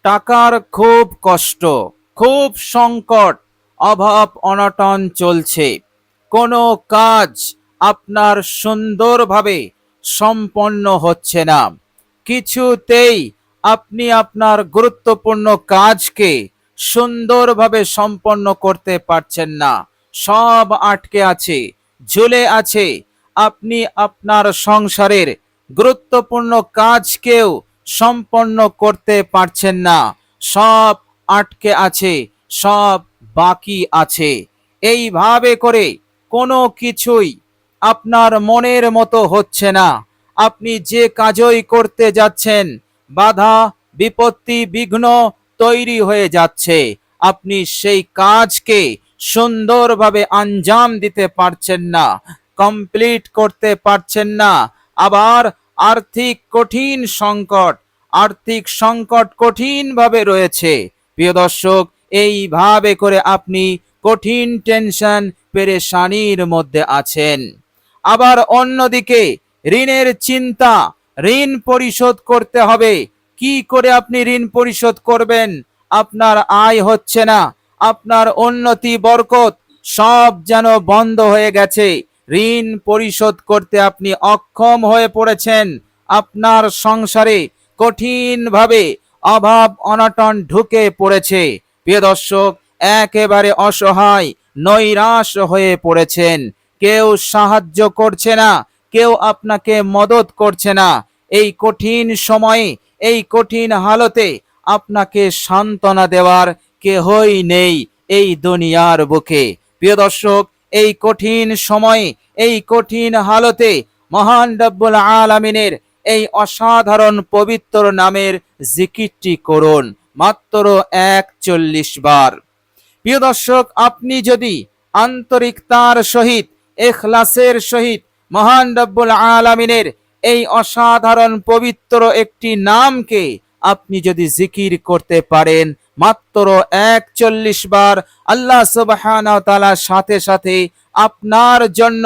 টাকার খুব কষ্ট, খুব সংকট, অভাব অনটন চলছে। কোনো কাজ আপনার সুন্দরভাবে সম্পন্ন হচ্ছে না। কিছুতেই আপনি আপনার গুরুত্বপূর্ণ কাজকে সুন্দরভাবে সম্পন্ন করতে পারছেন না। সব আটকে আছে, ঝুলে আছে। আপনি আপনার সংসারের গুরুত্বপূর্ণ কাজকেও সম্পন্ন করতে পারছেন না। সব আটকে আছে, সব বাকি আছে। এইভাবে করে কোনো কিছুই আপনার মনের মতো হচ্ছে না। আপনি যে কাজই করতে যাচ্ছেন, বাধা বিপত্তি বিঘ্ন তৈরি হয়ে যাচ্ছে। আপনি সেই কাজকে সুন্দরভাবে আঞ্জাম দিতে পারছেন না, কমপ্লিট করতে পারছেন না। আবার আর্থিক কঠিন সংকট, আর্থিক সংকট কঠিনভাবে রয়েছে। প্রিয় দর্শক, এইভাবে করে আপনি কঠিন টেনশন পেরেশানির মধ্যে আছেন। আবার অন্যদিকে ঋণের চিন্তা, ঋণ পরিশোধ করতে হবে। কি করে আপনি ঋণ পরিশোধ করবেন? আপনার আয় হচ্ছে না, আপনার উন্নতি বরকত সব যেন বন্ধ হয়ে গেছে। ঋণ পরিশোধ করতে আপনি অক্ষম হয়ে পড়েছেন। আপনার সংসারে কঠিনভাবে অভাব অনটন ঢুকে পড়েছে। প্রিয় দর্শক, একেবারে অসহায় নৈরাশ হয়ে পড়েছেন। কেউ সাহায্য করছে না, কেউ আপনাকে মদত করছে না। এই কঠিন সময়ে, এই কঠিন হালতে আপনাকে সান্ত্বনা দেওয়ার কেহই নেই এই দুনিয়ার বুকে। প্রিয় দর্শক, এই কঠিন সময়ে, এই কঠিন হালতে মহান রব্বুল আলামিনের এই অসাধারণ পবিত্র নামের জিকিরটি করুন, মাত্র 41 বার। প্রিয় দর্শক, আপনি যদি আন্তরিকতার সহিত, ইখলাসের সহিত মহান রব্বুল আলামিনের এই অসাধারণ পবিত্র একটি নামকে আপনি যদি জিকির করতে পারেন, মাত্র 41 বার, আল্লাহ সুবহানাহু ওয়া তাআলার সাথে সাথে আপনার জন্য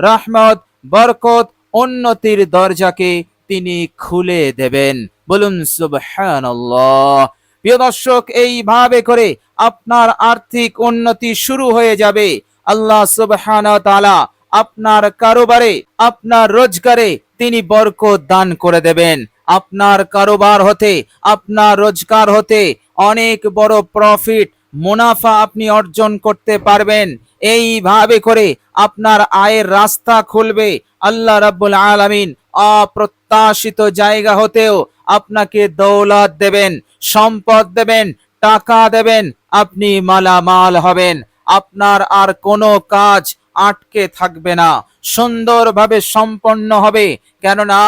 রহমত, বরকত, উন্নতির দরজাকে তিনি খুলে দেবেন। বলুন সুবহানাল্লাহ। প্রিয় দর্শক, এইভাবে করে আপনার আর্থিক উন্নতি শুরু হয়ে যাবে। আল্লাহ সুবহানাহু ওয়া তাআলা আপনার কারোবারে, আপনার রোজগারে তিনি বরকত দান করে দেবেন। আপনার কারোবার হতে, আপনার রোজগার হতে অনেক বড় প্রফিট, মুনাফা আপনি অর্জন করতে পারবেন। এইভাবে করে আপনার আয়ের রাস্তা খুলবে। আল্লাহ রাব্বুল আলামিন অপ্রত্যাশিত জায়গা হতেও আপনাকে দৌলত দেবেন, সম্পদ দেবেন, টাকা দেবেন। আপনি মালামাল হবেন। আপনার আর কোনো কাজ আটকে থাকবে না, সুন্দরভাবে সম্পন্ন হবে। কেননা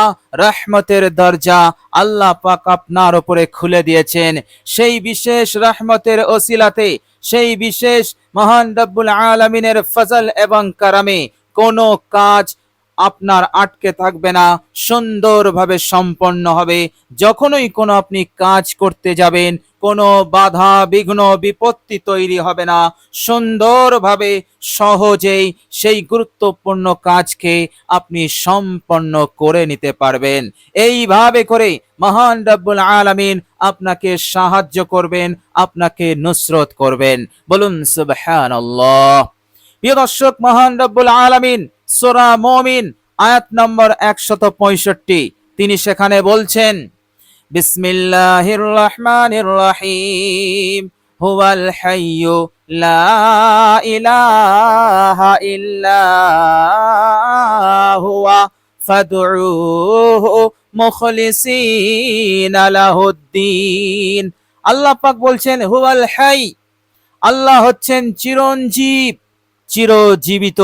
রহমতের দরজা আল্লাহ পাক আপনার উপরে খুলে দিয়েছেন। সেই বিশেষ রহমতের ওসিলাতে, সেই বিশেষ মহান রব্বুল আলামিনের ফজল এবং কারামে কোনো কাজ আপনার আটকে থাকবে না, সুন্দরভাবে সম্পন্ন হবে। যখনই কোনো আপনি কাজ করতে যাবেন, কোনো বাধা বিঘ্ন বিপত্তি তৈরি হবে না। সুন্দরভাবে সহজেই সেই গুরুত্বপূর্ণ কাজকে আপনি সম্পন্ন করে নিতে পারবেন। এইভাবে করে মহান রব্বুল আলামিন আপনাকে সাহায্য করবেন, আপনাকে নুসরত করবেন। বলুন সুবহানাল্লাহ। প্রিয় দর্শক, মহান রব্বুল আলামিন সূরা মুমিন আয়াত নম্বর 165 তিনি সেখানে বলছেন, বিসমিল্লাহির রহমানির রহিম, হুয়াল হাইয়্যু লা ইলাহা ইল্লা হুয়া ফাদউহু মুখলিসিনা লাহুদ্দিন। আল্লাহ পাক বলছেন, হুয়াল হাই, আল্লাহ হচ্ছেন চিরঞ্জীব, চিরজীবিত।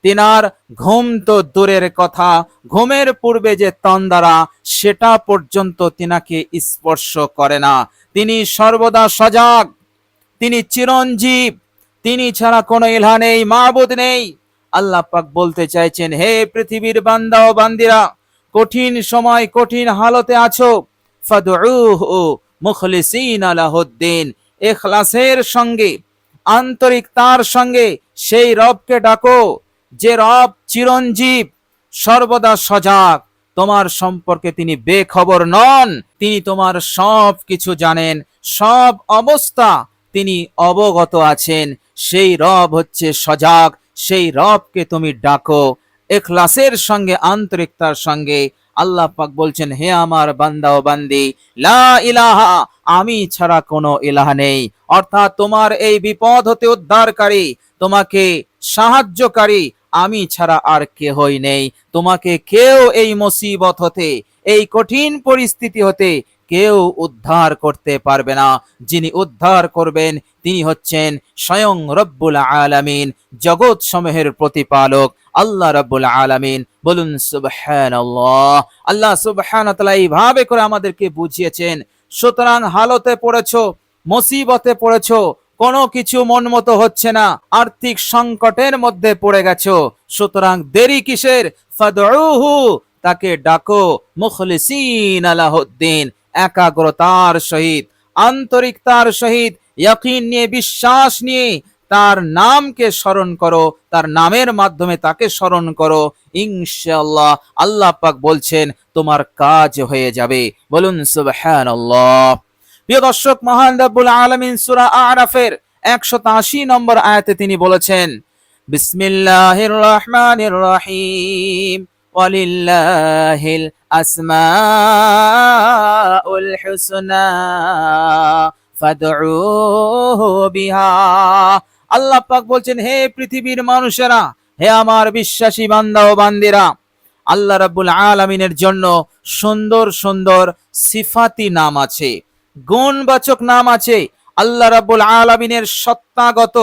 তিনার ঘুম তো দূরের কথা, ঘুমের পূর্বে যে তন্দ্রা সেটা পর্যন্ত তিনাকে স্পর্শ করে না। তিনি সর্বদা সজাগ, তিনি চিরঞ্জীব, তিনি ছাড়া কোনো ইলাহ নেই, মাবুদ নেই। আল্লাহ পাক বলতে চাইছেন, হে পৃথিবীর বান্দা ও বান্দিরা, কঠিন সময়, কঠিন হালতে আছো, ফাদউহু মুখলিসিনা লাহুদ্দিন, ইখলাসের সঙ্গে, আন্তরিকতার সঙ্গে সেই রবকে ডাকো, যে রব চিরঞ্জীব, সর্বদা সজাগ। তোমার সম্পর্কে তিনি বেখবর নন। তিনি তোমার সব কিছু জানেন, সব অবস্থা তিনি অবগত আছেন। সেই রব হচ্ছে সজাগ, সেই রবকে তুমি ডাকো ইখলাসের সঙ্গে, আন্তরিকতার সঙ্গে। আল্লাহ পাক বলছেন, হে আমার বান্দা ও বান্দি, লা ইলাহা, আমি ছাড়া কোনো ইলাহ নেই। অর্থাৎ তোমার এই বিপদ হতে উদ্ধারকারী, তোমাকে সাহায্যকারী আমি ছাড়া আর কেহই নেই। তোমাকে কেউ এই মুসিবত হতে, এই কঠিন পরিস্থিতি হতে কেউ উদ্ধার করতে পারবে না। যিনি উদ্ধার করবেন তিনি হচ্ছেন স্বয়ং রব্বুল আলামিন, জগৎ সমূহের প্রতিপালক আল্লাহ রব্বুল আলামিন। বলুন সুবহানাল্লাহ। আল্লাহ সুবহানাহু ওয়া তাআলা এইভাবে করে আমাদেরকে বুঝিয়েছেন। সুতরাং হালতে পড়েছো, মুসিবতে পড়েছো, কোনো কিছু মন মতো হচ্ছে না, আর্থিক সংকটের মধ্যে পড়ে গেছো, সুতরাং দেরি কিসের? ফাদউহু, তাকে ডাকো, মুখলিসিন লাহুদ্দিন, একাগ্রতার সহিত, আন্তরিকতার সহিত, ইয়াকিন নিয়ে, বিশ্বাস নিয়ে তার নামকে স্মরণ করো, তার নামের মাধ্যমে তাকে স্মরণ করো। ইনশাআল্লাহ আল্লাহ পাক বলছেন তোমার কাজ হয়ে যাবে। বলুন সুবহানাল্লাহ। প্রিয় দর্শক, মহান রব্বুল আলামিন সূরা আরাফের 180 নম্বর আয়াতে তিনি বলেছেন, বিসমিল্লাহির রহমানির রহিম, ওয়ালিল্লাহিল আসমাউল হুসনা ফাদউহু বিহা। আল্লাহ পাক বলছেন, হে পৃথিবীর মানুষেরা, হে আমার বিশ্বাসী বান্দা ও বান্দিরা, আল্লাহ রাব্বুল আলামিনের জন্য সুন্দর সুন্দর সিফাতি নাম আছে, গুণবাচক নাম আছে। আল্লাহ রাব্বুল আলামিনের সত্তাগত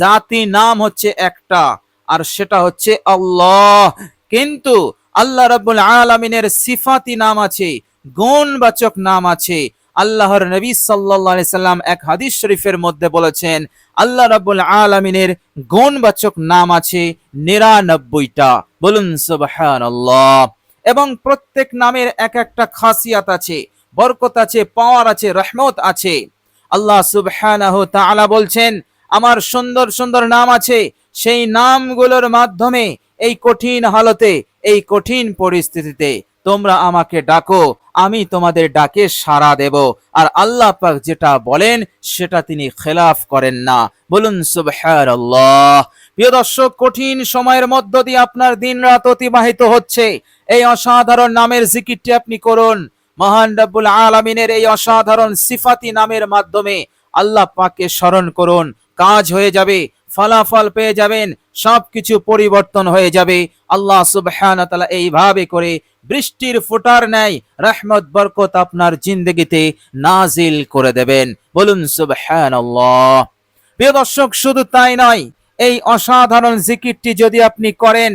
জাতি নাম হচ্ছে একটা, আর সেটা হচ্ছে আল্লাহ। কিন্তু আল্লাহ রাব্বুল আলামিনের সিফাতি নাম আছে, গুণবাচক নাম আছে। আল্লাহর নবী সাল্লাল্লাহু আলাইহি সাল্লাম এক হাদিস শরীফের মধ্যে বলেছেন, আল্লাহ রাব্বুল আলামিনের গুণবাচক নাম আছে 99টা। বলুন সুবহানাল্লাহ। এবং প্রত্যেক নামের এক একটা খাসিয়াত আছে, বরকত আছে, পাওয়ার আছে, রহমত আছে। আল্লাহ সুবহানাহু তাআলা বলছেন, আমার সুন্দর সুন্দর নাম আছে, সেই নামগুলোর মাধ্যমে এই কঠিন হালতে, এই কঠিন পরিস্থিতিতে তোমরা আমাকে ডাকো, আমি তোমাদের ডাকে সাড়া দেব। আর আল্লাহ পাক যেটা বলেন সেটা তিনি খেলাফ করেন না। বলুন সুবহানাল্লাহ। প্রিয় দর্শক, কঠিন সময়ের মধ্য দিয়ে আপনার দিন রাত অতিবাহিত হচ্ছে, এই অসাধারণ নামের জিকিরটি আপনি করুন। মহান রব্বুল আলামিনের এই অসাধারণ সিফাতি নামের মাধ্যমে আল্লাহ পাককে স্মরণ করুন, কাজ হয়ে যাবে, ফলাফল পেয়ে যাবেন, সবকিছু পরিবর্তন হয়ে যাবে। আল্লাহ সুবহানাহু ওয়া তাআলা এইভাবে করে বৃষ্টির ফোঁটার ন্যায় রহমত বরকত আপনার জিন্দগিতে নাজিল করে দেবেন। বলুন সুবহানাল্লাহ। প্রিয় দর্শক, শুধু তাই নয়, এই অসাধারণ জিকিরটি যদি আপনি করেন,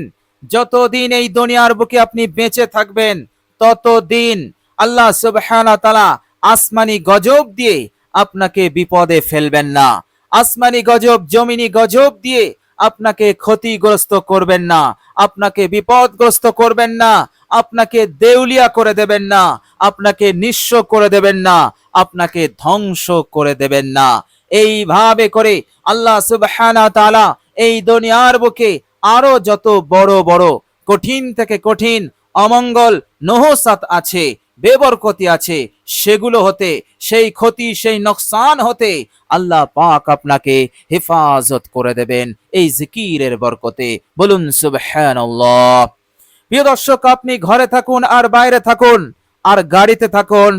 যতদিন এই দুনিয়ার বুকে আপনি বেঁচে থাকবেন ততদিন আল্লাহ সুবহানাহু ওয়া তাআলা আসমানি গজব দিয়ে আপনাকে বিপদে ফেলবেন না, আসমানি গজব, জমিনি গজব দিয়ে আপনাকে ক্ষতিগ্রস্ত করবেন না, আপনাকে বিপদগ্রস্ত করবেন না, আপনাকে দেউলিয়া করে দেবেন না, আপনাকে নিঃস্ব করে দেবেন না, আপনাকে ধ্বংস করে দেবেন না। এইভাবে করে আল্লাহ সুবহানাহু ওয়া তাআলা এই দুনিয়ার বুকে আরো যত বড় বড় কঠিন থেকে কঠিন অমঙ্গল নহসাত আছে, বেবরকতি আছে, সেগুলো হতে, সেই ক্ষতি, সেই নোকসান হতে আল্লাহ পাক আপনাকে হেফাজত করে দেবেন এই জিকিরের বরকতে। বলুন সুবহানাল্লাহ। প্রিয় দর্শক, আপনি ঘরে থাকুন আর বাইরে থাকুন, আর গাড়িতে থাকুন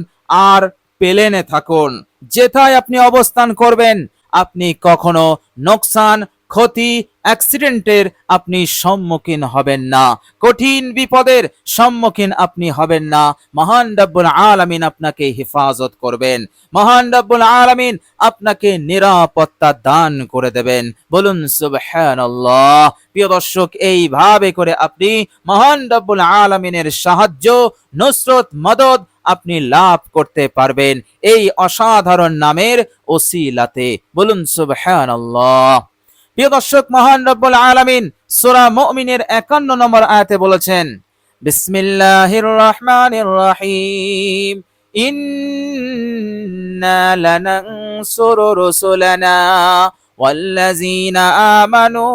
আর প্লেনে থাকুন, যেথায় আপনি অবস্থান করবেন, আপনি কখনো নোকসান, ক্ষতি, অ্যাক্সিডেন্টের আপনি সম্মুখীন হবেন না, কঠিন বিপদের সম্মুখীন আপনি হবেন না। মহান রব্বুল আলামিন আপনাকে হেফাজত করবেন, মহান রব্বুল আলামিন আপনাকে নিরাপত্তা দান করে দেবেন। বলুন সুবহানাল্লাহ। প্রিয় দর্শক, এইভাবে করে আপনি মহান রব্বুল আলামিনের সাহায্য, নুসরত, মদদ আপনি লাভ করতে পারবেন এই অসাধারণ নামের ওসিলাতে। বলুন সুবহানাল্লাহ। প্রিয় দর্শক, মহান রব্বুল আলামিন সূরা মুমিনের 51 নম্বর আয়াতে বলেছেন, বিসমিল্লাহির রহমানির রহিম, ইন্না লানানসুরু রুসুলানা ওয়াল্লাযীনা আমানু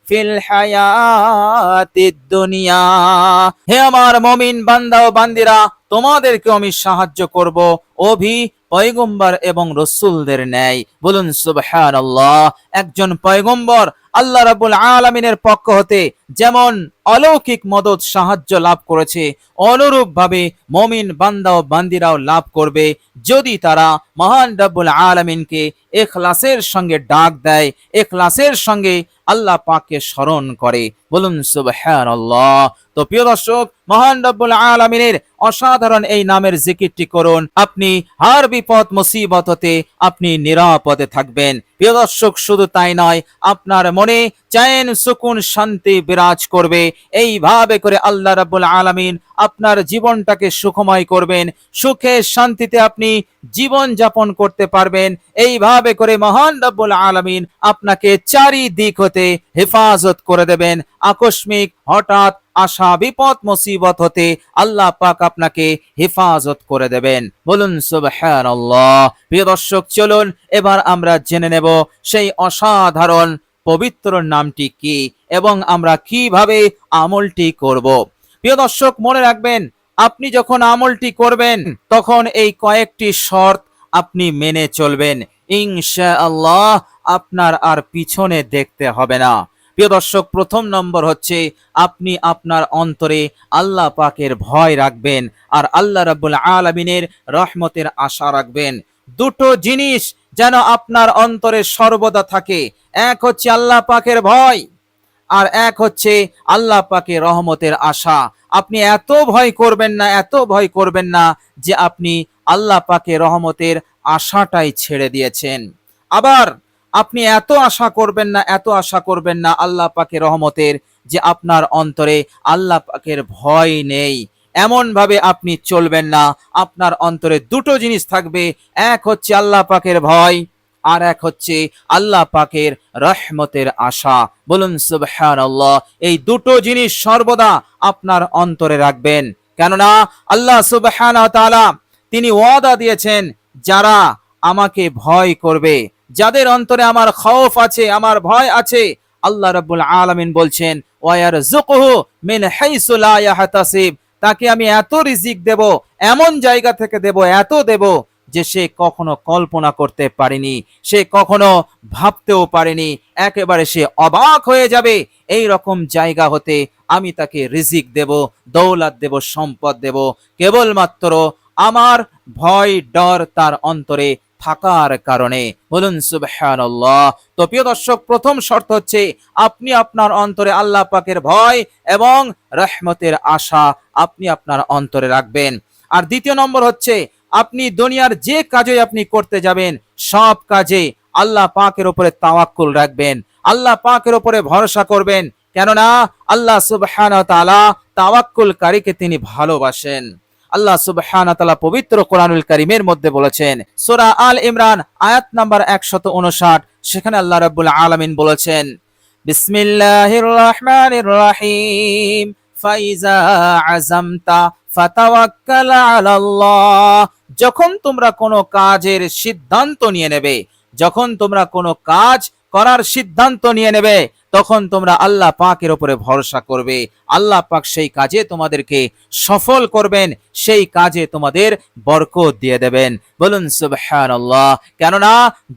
ফিল হায়াতিদ দুনিয়া। হে আমার মুমিন বান্দা ও বান্দিরা, তোমাদেরকে আমি সাহায্য করব পয়গম্বর এবং রসুলদের ন্যায়। বলুন সুবহানাল্লাহ। একজন পয়গম্বর আল্লাহ রাব্বুল আলামিনের পক্ষ হতে যেমন অলৌকিক মদত সাহায্য লাভ করেছে, অনুরূপ ভাবে মুমিন বান্দা ও বান্দিরাও লাভ করবে যদি তারা মহান রাব্বুল আলামিনকে ইখলাসের সঙ্গে ডাক দেয়, ইখলাসের সঙ্গে আল্লাহ পাককে স্মরণ করে। বলুন সুবহানাল্লাহ। তো প্রিয় দর্শক, মহান রব্বুল আলামিনের অসাধারণ এই নামের জিকিরটি করুন, আপনি হার বিপদ মুসিবত হতে আপনি নিরাপদে থাকবেন। প্রিয় দর্শক, শুধু তাই নয়, আপনার মনে চैन সুকুন শান্তি বিরাজ করবে। এইভাবে করে আল্লাহ রাব্বুল আলামিন আপনার জীবনটাকে সুখময় করবেন, সুখে শান্তিতে আপনি জীবন যাপন করতে পারবেন। এইভাবে করে মহান রব্বুল আলামিন আপনাকে চারিদিক হতে হেফাজত করে দেবেন। আকস্মিক হঠাৎ আসা বিপদ মুসিবত হতে আল্লাহ পাক আপনাকে হেফাজত করে দেবেন। বলুন সুবহানাল্লাহ। প্রিয় দর্শক, চলুন এবার আমরা জেনে নেব সেই অসাধারণ পবিত্র নামটি কি এবং আমরা কিভাবে আমলটি করব। প্রিয় দর্শক, মনে রাখবেন, আপনি যখন আমলটি করবেন তখন এই কয়েকটি শর্ত আপনি মেনে চলবেন। ইনশাআল্লাহ আপনার আর পিছনে দেখতে হবে না। প্রিয় দর্শক, প্রথম নম্বর হচ্ছে আপনি আপনার অন্তরে আল্লাহ পাকের ভয় রাখবেন আর আল্লাহ রাব্বুল আলামিনের রহমতের আশা রাখবেন। দুটো জিনিস যেন আপনার অন্তরে সর্বদা থাকে, এক হচ্ছে আল্লাহ পাকের ভয় আর এক হচ্ছে আল্লাহ পাকের রহমতের আশা। আপনি এত ভয় করবেন না, এত ভয় করবেন না যে আপনি আল্লাহ পাকের রহমতের আশাটাই ছেড়ে দিয়েছেন। আবার আপনি এত আশা করবেন না, এত আশা করবেন না আল্লাহ পাকের রহমতের যে আপনার অন্তরে আল্লাহ পাকের ভয় নেই। এমন ভাবে আপনি চলবেন না। আপনার অন্তরে দুটো জিনিস থাকবে, এক হচ্ছে আল্লাহ পাকের ভয় আর এক হচ্ছে আল্লাহ পাকের রহমতের আশা। বলুন সুবহানাল্লাহ। এই দুটো জিনিস সর্বদা আপনার অন্তরে রাখবেন, কেননা আল্লাহ সুবহানাহু ওয়া তাআলা তিনি ওয়াদা দিয়েছেন, যারা আমাকে ভয় করবে, যাদের অন্তরে আমার খৌফ আছে, আমার ভয় আছে, আল্লাহ রাব্বুল আলামিন বলছেন ওয়ায়ারযুকুহু মিন হাইসু লা ইয়াহতাসিব, তাকে আমি এত রিজিক দেব, এমন জায়গা থেকে দেব, এত দেব যে সে কখনো কল্পনা করতে পারেনি, সে কখনো ভাবতেও পারেনি। একেবারে সে অবাক হয়ে যাবে। এই রকম জায়গা হতে আমি তাকে রিজিক দেব, দৌলত দেব, সম্পদ দেব, কেবলমাত্র আমার ভয় ডর তার অন্তরে থাকার কারণে। বলুন সুবহানাল্লাহ। তো প্রিয় দর্শক, প্রথম শর্ত হচ্ছে আপনি আপনার অন্তরে আল্লাহ পাকের ভয় এবং রহমতের আশা আপনি আপনার অন্তরে রাখবেন। আর দ্বিতীয় নম্বর হচ্ছে আপনি দুনিয়ার যে কাজে আপনি করতে যাবেন সব কাজে আল্লাহ পাকের উপরে তাওয়াক্কুল রাখবেন, আল্লাহ পাকের উপরে ভরসা করবেন, কেননা আল্লাহ সুবহানাহু ওয়া তাআলা তাওয়াক্কুলকারীকে তিনি ভালোবাসেন। আল্লাহ সুবহানাহু ওয়া তাআলা পবিত্র কোরআনুল কারীমের মধ্যে বলেছেন, সূরা আল ইমরান আয়াত নাম্বার 159, সেখানে আল্লাহ রাব্বুল আলামিন বলেছেন, বিসমিল্লাহির রহমানির রহিম, ফাইজা আযামতা ফাতাওয়াক্কাল আলাল্লাহ। যখন তোমরা কোনো কাজের সিদ্ধান্ত নিয়ে নেবে, যখন তোমরা কোনো কাজ করার সিদ্ধান্ত নিয়ে নেবে, তখন তোমরা আল্লাহ পাকের উপরে ভরসা করবে। আল্লাহ পাক সেই কাজে তোমাদেরকে সফল করবেন, সেই কাজে তোমাদের বরকত দিয়ে দেবেন। বলুন সুবহানাল্লাহ। কেননা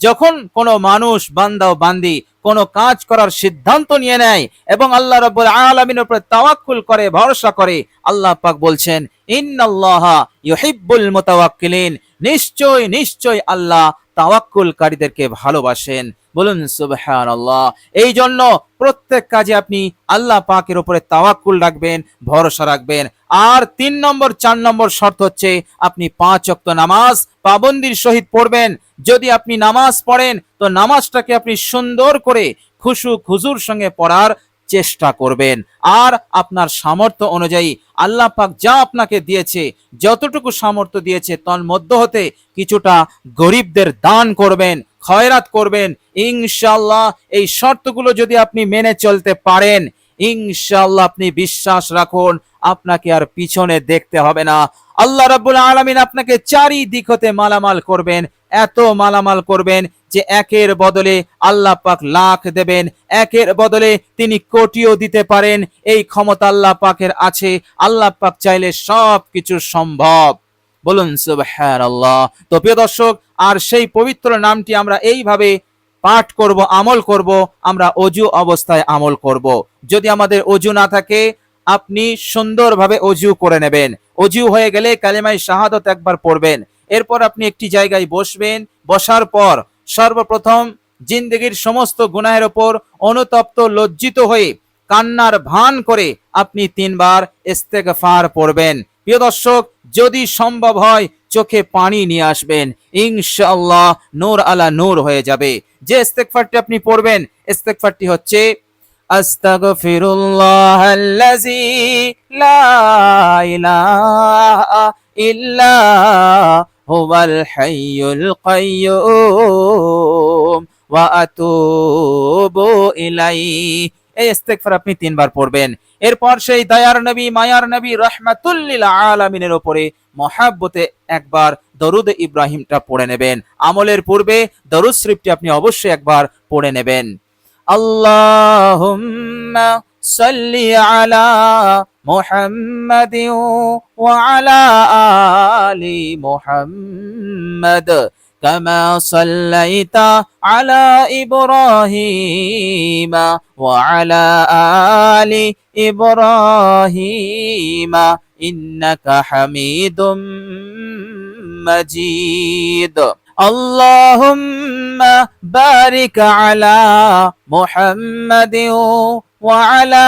যখন কোনো মানুষ, বান্দা ও বান্দি কোনো কাজ করার সিদ্ধান্ত নিয়ে নেয় এবং আল্লাহ রাব্বুল আলামিনের উপরে তাওয়াক্কুল করে, ভরসা করে, আল্লাহ পাক বলছেন, ইন্নাল্লাহা ইউহিব্বুল মুতাওয়াক্কিলিন, নিশ্চয় নিশ্চয় আল্লাহ তাওয়াক্কুলকারীদেরকে ভালোবাসেন। বলুন সুবহানাল্লাহ। এই জন্য প্রত্যেক কাজে আপনি আল্লাহ পাকের উপরে তাওয়াক্কুল রাখবেন, ভরসা রাখবেন। আর 3 নম্বর 4 নম্বর শর্ত হচ্ছে আপনি 5 ওয়াক্ত নামাজ পাবন্দির সহিত পড়বেন। যদি আপনি নামাজ পড়েন তো নামাজটাকে আপনি সুন্দর করে খুশু খুজুর সঙ্গে পড়ার চেষ্টা করবেন। আর আপনার সামর্থ্য অনুযায়ী আল্লাহ পাক যা আপনাকে দিয়েছে, যতটুকু সামর্থ্য দিয়েছে তন মধ্য হতে কিছুটা গরিবদের দান করবেন, খয়রাত করবেন। ইনশাআল্লাহ এই শর্তগুলো যদি আপনি মেনে চলতে পারেন, ইনশাআল্লাহ আপনি বিশ্বাস রাখুন আপনাকে আর পিছনে দেখতে হবে না। আল্লাহ রাব্বুল আলামিন আপনাকে চারিদিক হতে মালামাল করবেন, এত মালামাল করবেন যে একের বদলে আল্লাহ পাক লাখ দেবেন, একের বদলে তিনি কোটিও দিতে পারেন। এই ক্ষমতা আল্লাহ পাকের আছে। আল্লাহ পাক চাইলে সবকিছু সম্ভব। বলুন সুবহানাল্লাহ। তো প্রিয় দর্শক, আর সেই পবিত্র নামটি আমরা এইভাবে পাঠ করব, আমল করব। আমরা অজু অবস্থায় আমল করব। যদি আমাদের অজু না থাকে, আপনি সুন্দরভাবে অজু করে নেবেন। অজু হয়ে গেলে কালেমায়ে শাহাদাত একবার পড়বেন। এরপর আপনি একটি জায়গায় বসবেন। বসার পর সর্বপ্রথম জিন্দেগির সমস্ত গুনাহের ওপর অনুতপ্ত লজ্জিত হয়ে কান্নার ভান করে আপনি 3 বার ইস্তেগফার পড়বেন। প্রিয় দর্শক, যদি সম্ভব হয় চোখে পানি নিয়ে আসবেন, ইনশাআল্লাহ নূর আলা নূর হয়ে যাবে। যে ইস্তেগফারটি আপনি পড়বেন, ইস্তেগফারটি হচ্ছে আস্তাগফিরুল্লাহাল্লাযী লা ইলাহা ইল্লা হুয়াল হাইয়ুল কাইয়্যুম ওয়া আতুবু ইলাইহি। এই ইস্তেগফার আপনি 3 বার পড়বেন। এরপর সেই দয়ার নবী, মায়ার নবী, রাহমাতুল লিল আলামিনের উপরে মহাব্বতে একবার দরুদ ইব্রাহিমটা পড়ে নেবেন। আমলের পূর্বে দরুদ শরীফটি আপনি অবশ্যই একবার পড়ে নেবেন। আল্লাহুম্মা সাল্লি আলা মুহাম্মাদিন ওয়া আলা আলি মুহাম্মাদ কামা সাল্লাইতা আলা ইব্রাহিম ওয়া আলা আলি ইব্রাহিম ইন্নাকা হামিদুম মাজিদ। اللهم بارك على محمد وعلى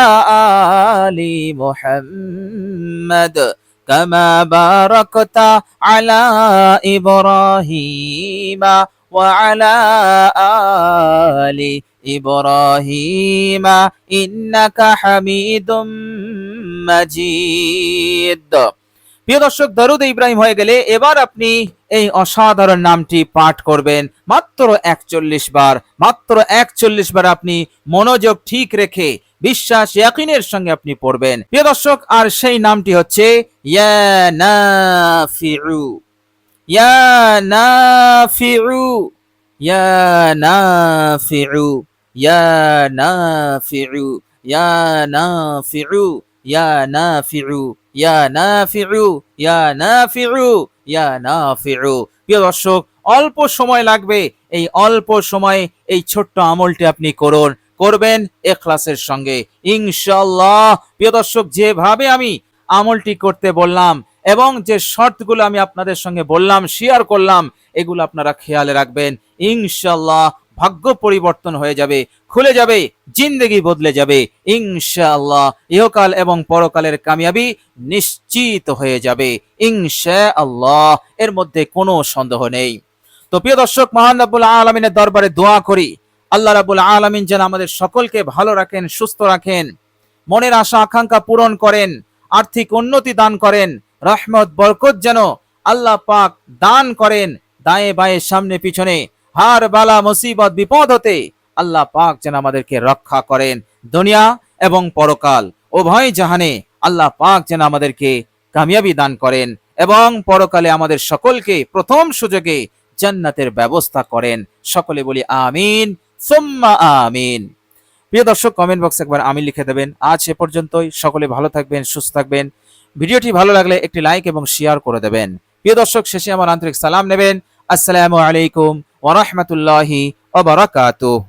آل محمد كما باركت على إبراهيم وعلى آل إبراهيم إنك حميد مجيد। প্রিয় দর্শক, দরুদ ইব্রাহিম হয়ে গেলে এবার আপনি এই অসাধারণ নামটি পাঠ করবেন মাত্র 41 বার। মাত্র 41 বার আপনি মনোযোগ ঠিক রেখে বিশ্বাস ইয়াকিনের সঙ্গে আপনি পড়বেন। প্রিয় দর্শক, আর সেই নামটি হচ্ছে ইয়া নাফিউ। ইয়া নাফিউ, ইয়া নাফিউ, ইয়া নাফিউ, ইয়া নাফিউ, ইয়া নাফিউ, ইয়া নাফিউ, ইয়া নাফিউ, ইয়া নাফিউ। প্রিয় দর্শক, অল্প সময় লাগবে। এই অল্প সময়ে এই ছোট্ট আমলটি আপনি করবেন ইখলাসের সঙ্গে, ইনশাআল্লাহ। প্রিয় দর্শক, যেভাবে আমি আমলটি করতে বললাম এবং যে শর্তগুলো আমি আপনাদের সঙ্গে বললাম, শেয়ার করলাম, এগুলো আপনারা খেয়ালে রাখবেন। ইনশাআল্লাহ ভাগ্য পরিবর্তন হয়ে যাবে, খুলে যাবে, জিন্দেগি বদলে যাবে। ইনশাআল্লাহ ইহকাল এবং পরকালের কামিয়াবি নিশ্চিত হয়ে যাবে ইনশাআল্লাহ। এর মধ্যে কোনো সন্দেহ নেই। তো প্রিয় দর্শক, মহান রব্বুল আলামিনের দরবারে দোয়া করি, আল্লাহ রাব্বুল আলামিন যেন আমাদের সকলকে ভালো রাখেন, সুস্থ রাখেন, মনের আশা আকাঙ্ক্ষা পূরণ করেন, আর্থিক উন্নতি দান করেন, রহমত বরকত যেন আল্লাহ পাক দান করেন। দায়ে বায়ে সামনে পিছনে হার বালা মুসিবত বিপদ হতে আল্লাহ পাক যেন আমাদেরকে রক্ষা করেন। দুনিয়া এবং পরকাল উভয় জাহানে আল্লাহ পাক যেন আমাদেরকে কামিয়াবি দান করেন এবং পরকালে আমাদের সকলকে প্রথম সুযোগে জান্নাতের ব্যবস্থা করেন। সকলে বলি আমিন সুম্মা আমিন। প্রিয় দর্শক, কমেন্ট বক্সে একবার আমিন লিখে দেবেন। আজ এ পর্যন্তই। সকলে ভালো থাকবেন, সুস্থ থাকবেন। ভিডিওটি ভালো লাগলে একটি লাইক এবং শেয়ার করে দেবেন। প্রিয় দর্শক, শেষে আমার আন্তরিক সালাম নেবেন। আসসালামু আলাইকুম ওয়া রাহমাতুল্লাহি ওয়া বারাকাতুহু।